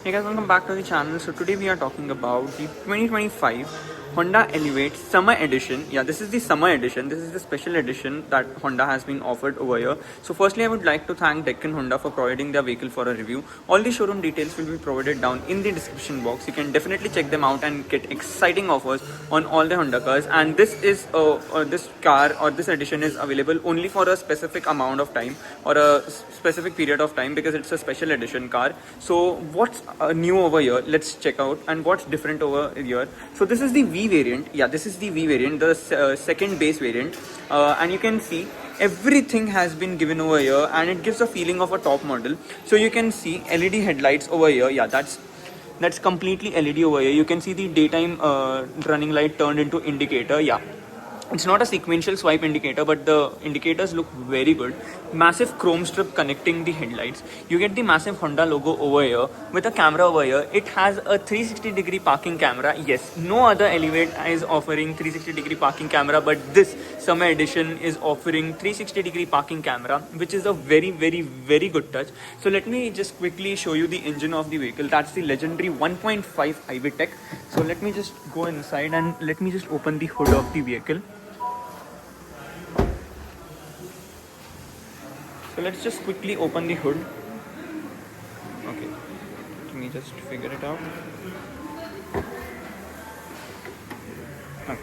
Hey guys, welcome back to the channel. So today we are talking about the 2025 Honda Elevate Summer Edition. Yeah, this is the Summer Edition. This is the special edition that Honda has been offered over here. So firstly, I would like to thank Deccan Honda for providing their vehicle for a review. All the showroom details will be provided down in the description box. You can definitely check them out and get exciting offers on all the Honda cars. And this is this car or this edition is available only for a specific amount of time or a specific period of time because it's a special edition car. So what's new over here? Let's check out and what's different over here. So this is the V variant. Yeah, this is the V variant, the second base variant, and you can see everything has been given over here and it gives a feeling of a top model. So you can see LED headlights over here. Yeah, that's completely LED over here. You can see the daytime running light turned into indicator. Yeah, it's not a sequential swipe indicator, but the indicators look very good. Massive chrome strip connecting the headlights. You get the massive Honda logo over here with a camera over here. It has a 360-degree parking camera. Yes, no other Elevate is offering 360-degree parking camera, but this summer edition is offering 360-degree parking camera, which is a very, very, very good touch. So let me just quickly show you the engine of the vehicle. That's the legendary 1.5 iVTEC. So let me just go inside and let me just open the hood of the vehicle. So let's just quickly open the hood. Okay, let me just figure it out. Okay.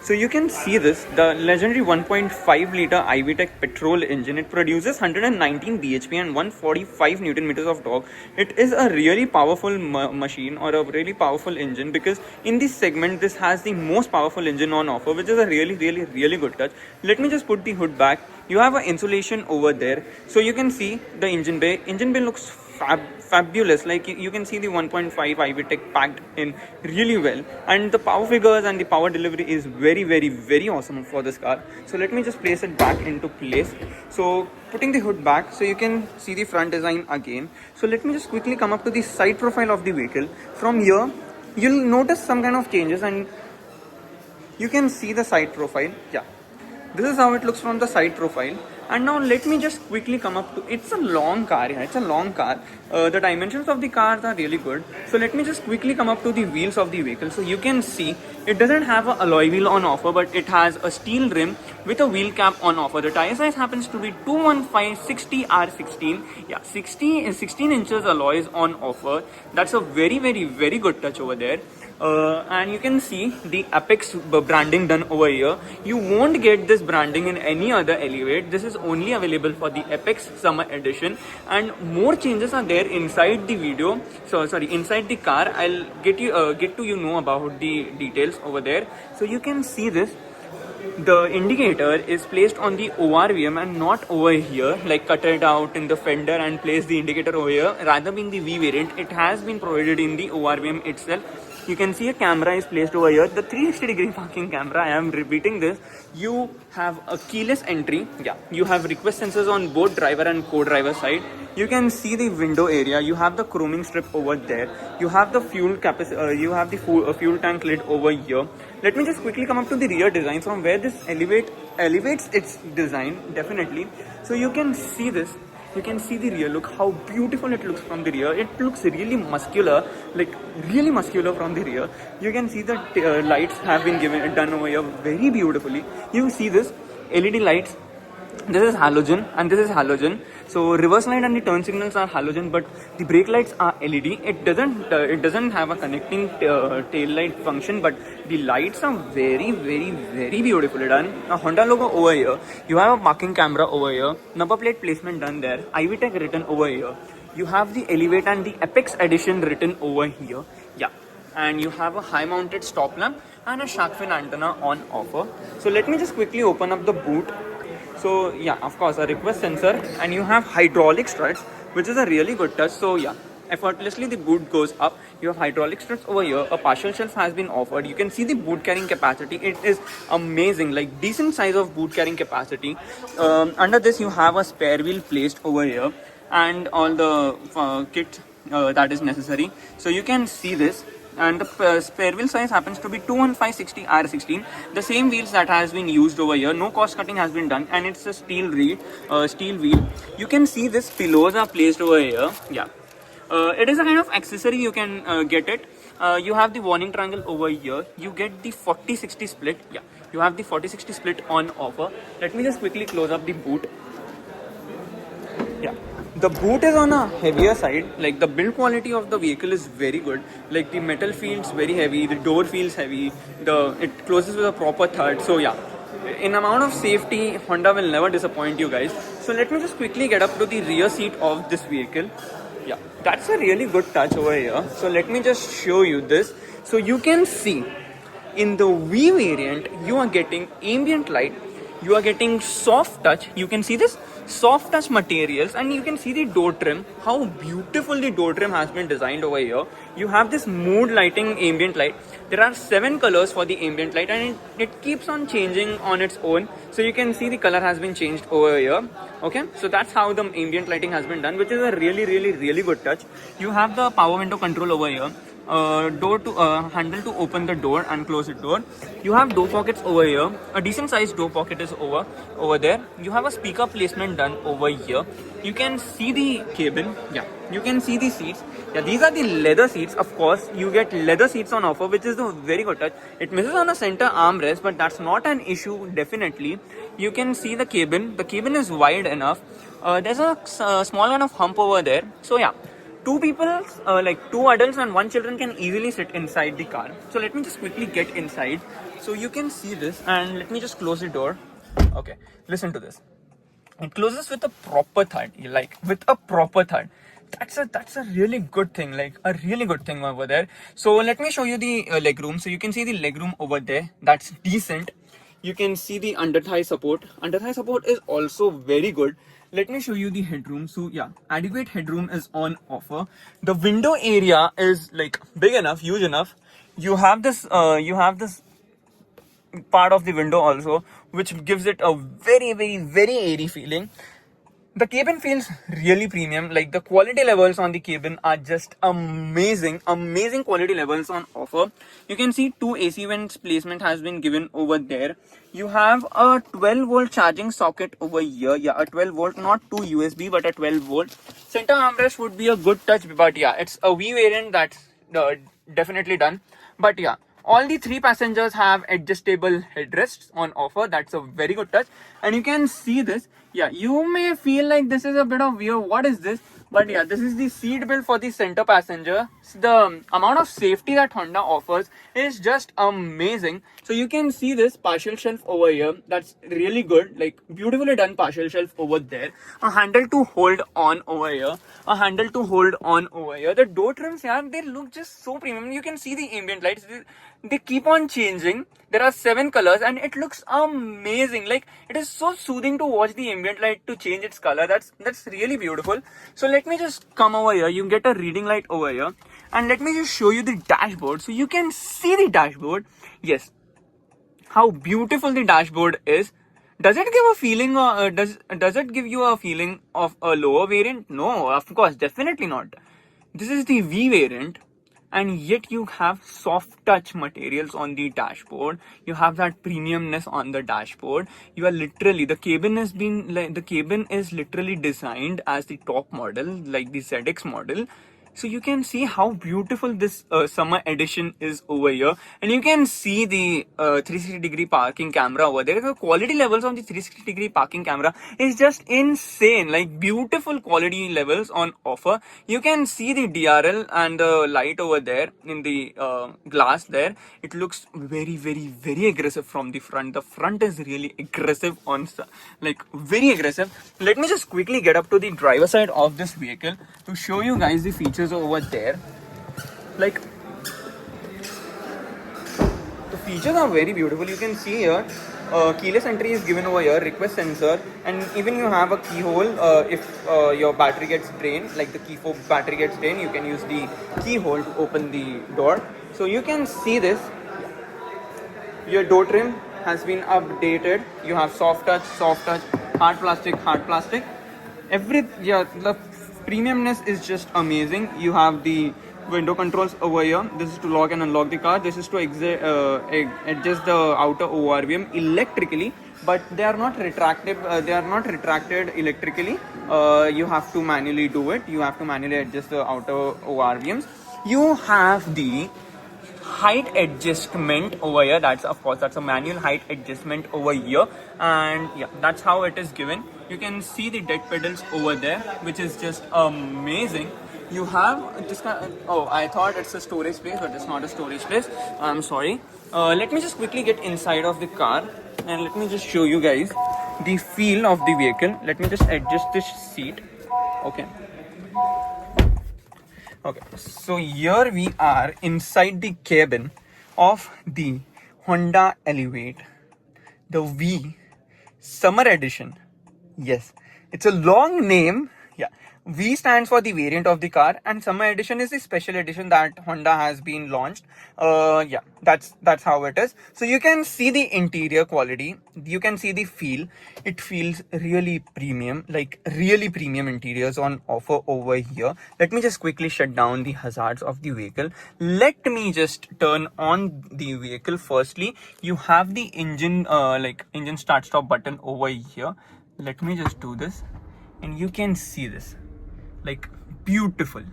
So you can see this, the legendary 1.5 liter iVTEC petrol engine. It produces 119 bhp and 145 Newton meters of torque. It is a really powerful machine or a really powerful engine because in this segment this has the most powerful engine on offer, which is a really, really, really good touch. Let me just put the hood back. You have an insulation over there, so you can see the engine bay. Engine bay looks fabulous. Like you can see the 1.5 iVTEC packed in really well, and the power figures and the power delivery is very, very, very awesome for this car. So let me just place it back into place. So putting the hood back, so you can see the front design again. So let me just quickly come up to the side profile of the vehicle. From here, you'll notice some kind of changes, and you can see the side profile. Yeah, this is how it looks from the side profile. And now let me just quickly come up to, it's a long car. Yeah, it's a long car. The dimensions of the cars are really good. So let me just quickly come up to the wheels of the vehicle. So you can see it doesn't have an alloy wheel on offer, but it has a steel rim with a wheel cap on offer. The tire size happens to be 215/60 R16. Yeah, 16 inches alloys on offer. That's a very, very, very good touch over there. And you can see the Apex branding done over here. You won't get this branding in any other Elevate. This is only available for the Apex Summer Edition, and more changes are there inside the video. So sorry, inside the car. I'll get to know about the details over there. So you can see this. The indicator is placed on the ORVM and not over here, like cut it out in the fender and place the indicator over here. Rather being the V variant, it has been provided in the ORVM itself. You can see a camera is placed over here, the 360-degree parking camera. I am repeating this. You have a keyless entry. Yeah, you have request sensors on both driver and co-driver side. You can see the window area. You have the chroming strip over there. You have the fuel fuel tank lid over here. Let me just quickly come up to the rear design from where this elevates its design definitely. So you can see this. You can see the rear. Look how beautiful it looks from the rear. It looks really muscular, like really muscular from the rear. You can see the lights have been done over here very beautifully. You see this LED lights. This is halogen and this is halogen. So reverse light and the turn signals are halogen, but the brake lights are LED. It doesn't have a connecting tail light function, but the lights are very, very, very beautifully done. A Honda logo over here. You have a parking camera over here. Number plate placement done there. iVTEC written over here. You have the Elevate and the Apex Edition written over here. Yeah. And you have a high mounted stop lamp and a shark fin antenna on offer. So let me just quickly open up the boot. So yeah, of course, a request sensor, and you have hydraulic struts, which is a really good touch. So yeah, effortlessly the boot goes up. You have hydraulic struts over here. A partial shelf has been offered. You can see the boot carrying capacity. It is amazing, like decent size of boot carrying capacity. Under this you have a spare wheel placed over here and all the kit that is necessary. So you can see this. And the spare wheel size happens to be 215/60 R16. The same wheels that has been used over here. No cost cutting has been done, and it's a steel wheel. You can see this pillows are placed over here. Yeah, It is a kind of accessory, you can get it. You have the warning triangle over here. You get the 40-60 split. Yeah, you have the 40-60 split on offer. Let me just quickly close up the boot. Yeah, the boot is on a heavier side. Like the build quality of the vehicle is very good. Like the metal feels very heavy, the door feels heavy, it closes with a proper third. So yeah, in amount of safety, Honda will never disappoint you guys. So let me just quickly get up to the rear seat of this vehicle. Yeah, that's a really good touch over here. So let me just show you this. So you can see in the V variant, you are getting ambient light, you are getting soft touch. You can see this soft touch materials, and you can see the door trim, how beautiful the door trim has been designed over here. You have this mood lighting ambient light. There are 7 colors for the ambient light, and it keeps on changing on its own. So you can see the color has been changed over here. Okay, so that's how the ambient lighting has been done, which is a really good touch. You have the power window control over here. Door to handle to open the door and close the door. You have door pockets over here. A decent sized door pocket is over there. You have a speaker placement done over here. You can see the cabin. Yeah, you can see the seats. Yeah, these are the leather seats. Of course, you get leather seats on offer, which is a very good touch. It misses on a center armrest, but that's not an issue. Definitely, you can see the cabin. The cabin is wide enough. There's a small kind of hump over there. So yeah, two people, like 2 adults and 1 children can easily sit inside the car. So let me just quickly get inside. So you can see this, and let me just close the door. Okay, listen to this. It closes with a proper thud, like with a proper thud. That's a really good thing, like a really good thing over there. So let me show you the legroom. So you can see the legroom over there. That's decent. You can see the under thigh support. Under thigh support is also very good. Let me show you the headroom. So yeah, adequate headroom is on offer. The window area is like big enough, huge enough. You have this part of the window also, which gives it a very airy feeling. The cabin feels really premium. Like the quality levels on the cabin are just amazing quality levels on offer. You can see 2 AC vents placement has been given over there. You have a 12 volt charging socket over here. Yeah, a 12 volt, not 2 USB, but a 12 volt. Center armrest would be a good touch, but yeah, it's a V variant, that's definitely done. But yeah, all the 3 passengers have adjustable headrests on offer. That's a very good touch. And you can see this. Yeah, you may feel like this is a bit of weird. What is this? But yeah, this is the seat belt for the center passenger. The amount of safety that Honda offers is just amazing. So you can see this partial shelf over here. That's really good. Like beautifully done partial shelf over there. A handle to hold on over here. A handle to hold on over here. The door trims, yeah, they look just so premium. You can see the ambient lights. They keep on changing. There are 7 colors, and it looks amazing. Like it is so soothing to watch the ambient light to change its color. That's really beautiful. So let me just come over here. You get a reading light over here, and let me just show you the dashboard. So you can see the dashboard. Yes, how beautiful the dashboard is. Does it give a feeling, does it give you a feeling of a lower variant? No, of course, definitely not. This is the V variant, and yet you have soft touch materials on the dashboard. You have that premiumness on the dashboard. You are literally, the cabin is literally designed as the top model, like the ZX model. So you can see how beautiful this summer edition is over here, and you can see the 360-degree parking camera over there. The quality levels on the 360-degree parking camera is just insane, like beautiful quality levels on offer. You can see the DRL and the light over there in the glass there. It looks very aggressive from the front. The front is really aggressive like very aggressive. Let me just quickly get up to the driver side of this vehicle to show you guys the features over there. Like the features are very beautiful. You can see here keyless entry is given over here, request sensor, and even you have a keyhole. If your battery gets drained, like the key fob battery gets drained, you can use the keyhole to open the door. So you can see this. Your door trim has been updated. You have soft touch, hard plastic. The premiumness is just amazing. You have the window controls over here. This is to lock and unlock the car. This is to adjust the outer ORVM electrically. but they are not retracted. They are not retracted electrically. You have to manually do it. You have to manually adjust the outer ORVMs. You have the height adjustment over here. That's, of course, that's a manual height adjustment over here, and yeah, that's how it is given. You can see the deck pedals over there, which is just amazing. You have this kind of, oh, I thought it's a storage place, but it's not a storage place. I'm sorry. Let me just quickly get inside of the car and let me just show you guys the feel of the vehicle. Let me just adjust this seat. Okay. Okay, so here we are inside the cabin of the Honda Elevate, the V Summer Edition. Yes, it's a long name. Yeah, V stands for the variant of the car, and Summer Edition is the special edition that Honda has been launched. Yeah, that's how it is. So you can see the interior quality, you can see the feel. It feels really premium, like really premium interiors on offer over here. Let me just quickly shut down the hazards of the vehicle. Let me just turn on the vehicle. Firstly, you have the engine engine start stop button over here. Let me just do this, and you can see this, like beautiful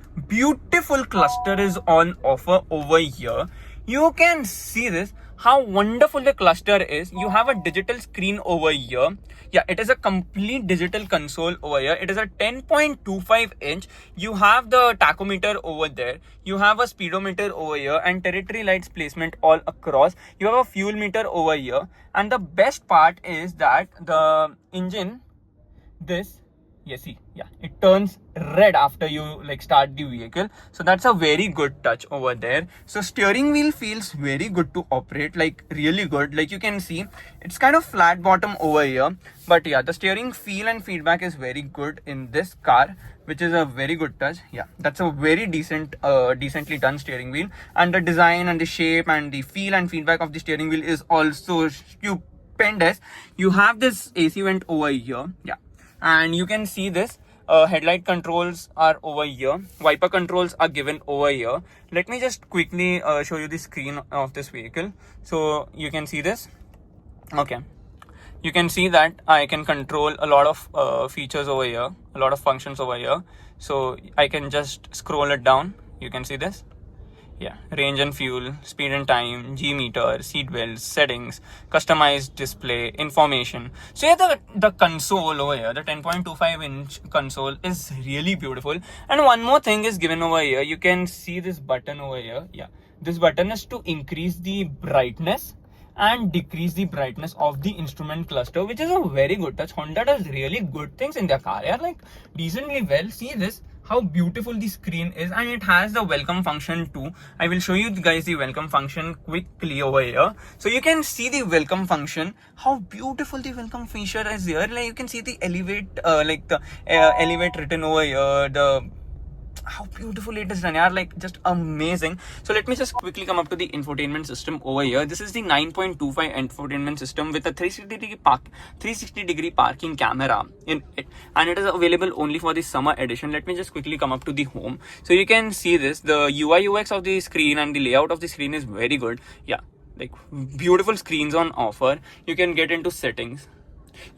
cluster is on offer over here. You can see this, how wonderful the cluster is. You have a digital screen over here. Yeah, it is a complete digital console over here. It is a 10.25 inch. You have the tachometer over there. You have a speedometer over here and territory lights placement all across. You have a fuel meter over here. And the best part is that the engine, it turns red after you start the vehicle. So that's a very good touch over there. So steering wheel feels very good to operate, like really good. Like you can see, it's kind of flat bottom over here, but yeah, the steering feel and feedback is very good in this car, which is a very good touch. Yeah, that's a very decently done steering wheel, and the design and the shape and the feel and feedback of the steering wheel is also stupendous. You have this AC vent over here. Yeah, and you can see this headlight controls are over here, wiper controls are given over here. Let me just quickly show you the screen of this vehicle. So you can see this. Okay, you can see that I can control a lot of features over here, a lot of functions over here. So I can just scroll it down. You can see this. Yeah, range and fuel, speed and time, G meter, seat belts, settings, customized display, information. So yeah, the console over here, the 10.25 inch console is really beautiful. And one more thing is given over here. You can see this button over here. Yeah, this button is to increase the brightness and decrease the brightness of the instrument cluster, which is a very good touch. Honda does really good things in their car. Yeah, like decently well. See this, how beautiful the screen is, and it has the welcome function too. I will show you guys the welcome function quickly over here. So you can see the welcome function, how beautiful the welcome feature is here. Like you can see the elevate, elevate written over here, how beautiful it is done, yeah, like just amazing. So let me just quickly come up to the infotainment system over here. This is the 9.25 infotainment system with a 360 degree parking camera in it, and it is available only for the summer edition. Let me just quickly come up to the home. So you can see this, the UI UX of the screen and the layout of the screen is very good. Yeah, like beautiful screens on offer. You can get into settings.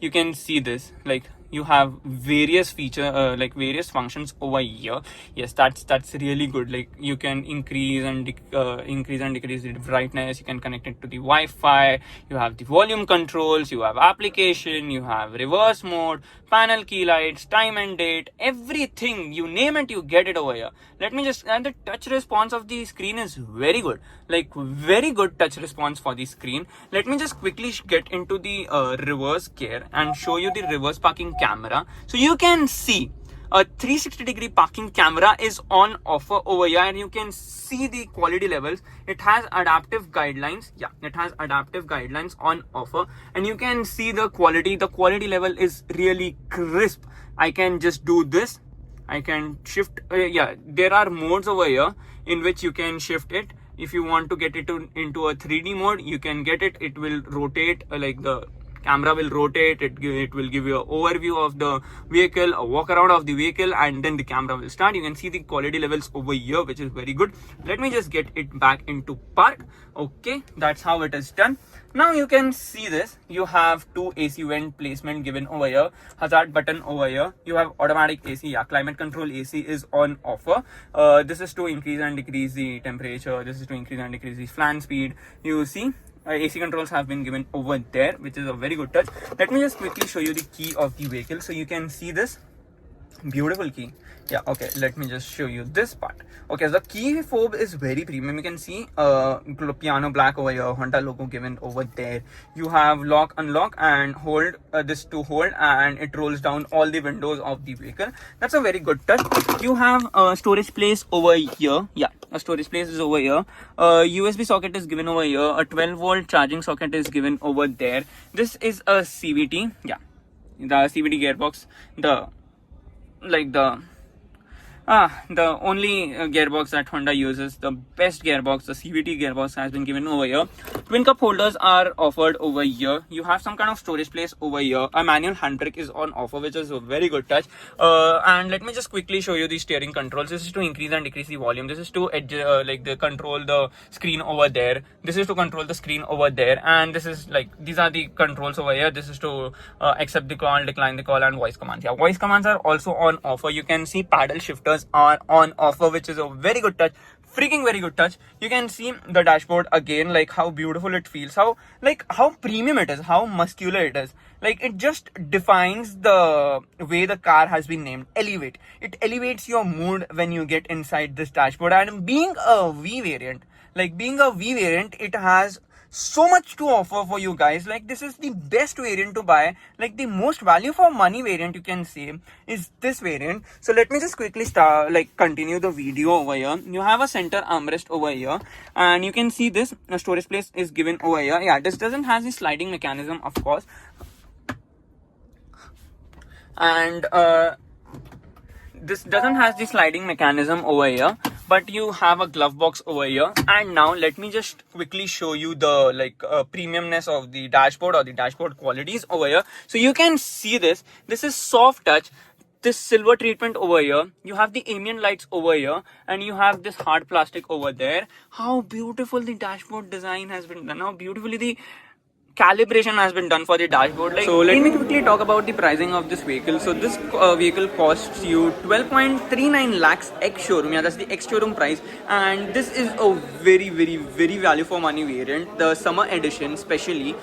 You can see this, like you have various various functions over here. Yes, that's really good. Like you can increase and decrease the brightness. You can connect it to the Wi-Fi. You have the volume controls, you have application, you have reverse mode, panel key lights, time and date, everything you name it, you get it over here. Let me just, and the touch response of the screen is very good, like very good touch response for the screen. Let me just quickly get into the reverse gear and show you the reverse parking camera. So you can see a 360 degree parking camera is on offer over here, and you can see the quality levels. It has adaptive guidelines. Yeah, it has adaptive guidelines on offer, and you can see the quality level is really crisp. I can just do this. I can shift. Yeah, there are modes over here in which you can shift it. If you want to get it into a 3D mode, you can get it. It will rotate like the camera will rotate, it will give you an overview of the vehicle, a walk around of the vehicle, and then the camera will start. You can see the quality levels over here, which is very good. Let me just get it back into park. Okay, that's how it is done. Now you can see this. You have two AC vent placement given over here, hazard button over here. You have automatic AC, yeah, climate control AC is on offer. This is to increase and decrease the temperature. This is to increase and decrease the fan speed. You see, AC controls have been given over there, which is a very good touch. Let me just quickly show you the key of the vehicle. So you can see this beautiful key. Yeah, okay, let me just show you this part. Okay, so the key fob is very premium. You can see piano black over here, Honda logo given over there. You have lock, unlock, and hold, this to hold, and it rolls down all the windows of the vehicle. That's a very good touch. You have a storage place over here. Yeah, a storage place is over here. USB socket is given over here. A 12-volt charging socket is given over there. This is a CVT. Yeah, the CVT gearbox. The only gearbox that Honda uses, the best gearbox, the CVT gearbox, has been given over here. Twin cup holders are offered over here. You have some kind of storage place over here. A manual handbrake is on offer, which is a very good touch. And let me just quickly show you the steering controls. This is to increase and decrease the volume. This is to control the screen over there. This is to control the screen over there. And this is these are the controls over here. This is to accept the call, decline the call, and voice commands. Yeah, voice commands are also on offer. You can see paddle shifters are on offer, which is a very good touch, freaking very good touch. You can see the dashboard again, how beautiful it feels, how premium it is, how muscular it is. It just defines the way the car has been named. Elevate. It elevates your mood when you get inside this dashboard. And being a V variant, it has so much to offer for you guys. This is the best variant to buy. The most value for money variant you can say is this variant. So let me just quickly start continue the video over here. You have a center armrest over here, and you can see this storage place is given over here. Yeah, this doesn't have the sliding mechanism, of course, and this doesn't have the sliding mechanism over here, but you have a glove box over here. And now let me just quickly show you the premiumness of the dashboard, or the dashboard qualities over here. So you can see this is soft touch, this silver treatment over here. You have the ambient lights over here, and you have this hard plastic over there. How beautiful the dashboard design has been done, how beautifully the calibration has been done for the dashboard. So let me quickly talk about the pricing of this vehicle. So this vehicle costs you 12.39 lakhs ex-showroom. Yeah, that's the ex-showroom price, and this is a very value for money variant, the summer edition especially.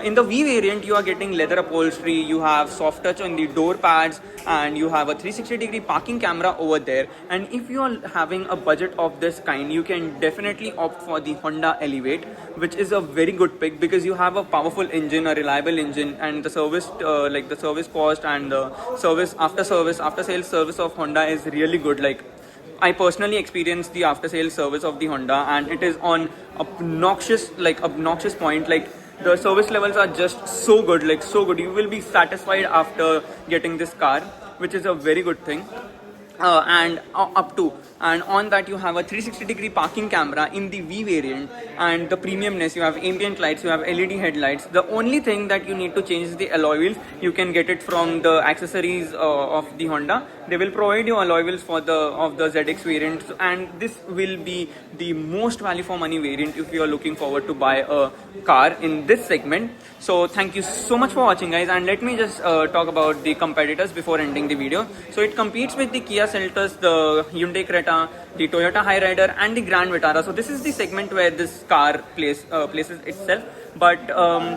In the V variant, you are getting leather upholstery, you have soft touch on the door pads, and you have a 360-degree parking camera over there. And if you are having a budget of this kind, you can definitely opt for the Honda Elevate, which is a very good pick, because you have a powerful engine, a reliable engine, and the service the service cost and the after sales service of Honda is really good. I personally experienced the after sales service of the Honda, and it is on obnoxious point. The service levels are just so good, so good. You will be satisfied after getting this car, which is a very good thing. And on that you have a 360-degree parking camera in the V variant, and the premiumness, you have ambient lights, you have LED headlights. The only thing that you need to change is the alloy wheels. You can get it from the accessories of the Honda. They will provide you alloy wheels of the ZX variant, and this will be the most value for money variant if you are looking forward to buy a car in this segment. So thank you so much for watching, guys, and let me just talk about the competitors before ending the video. So it competes with the Kia Seltos, the Hyundai Creta, the Toyota Hyryder, and the Grand Vitara. So this is the segment where this car places itself. But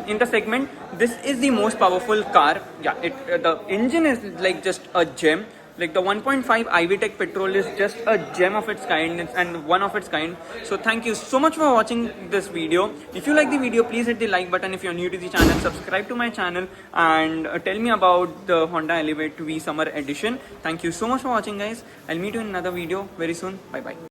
in the segment, this is the most powerful car. Yeah, the engine is just a gem. The 1.5 iVTEC petrol is just a gem of its kind, and one of its kind. So thank you so much for watching this video. If you like the video, please hit the like button. If you're new to the channel, subscribe to my channel, and tell me about the Honda Elevate V Summer Edition. Thank you so much for watching, guys. I'll meet you in another video very soon. Bye bye.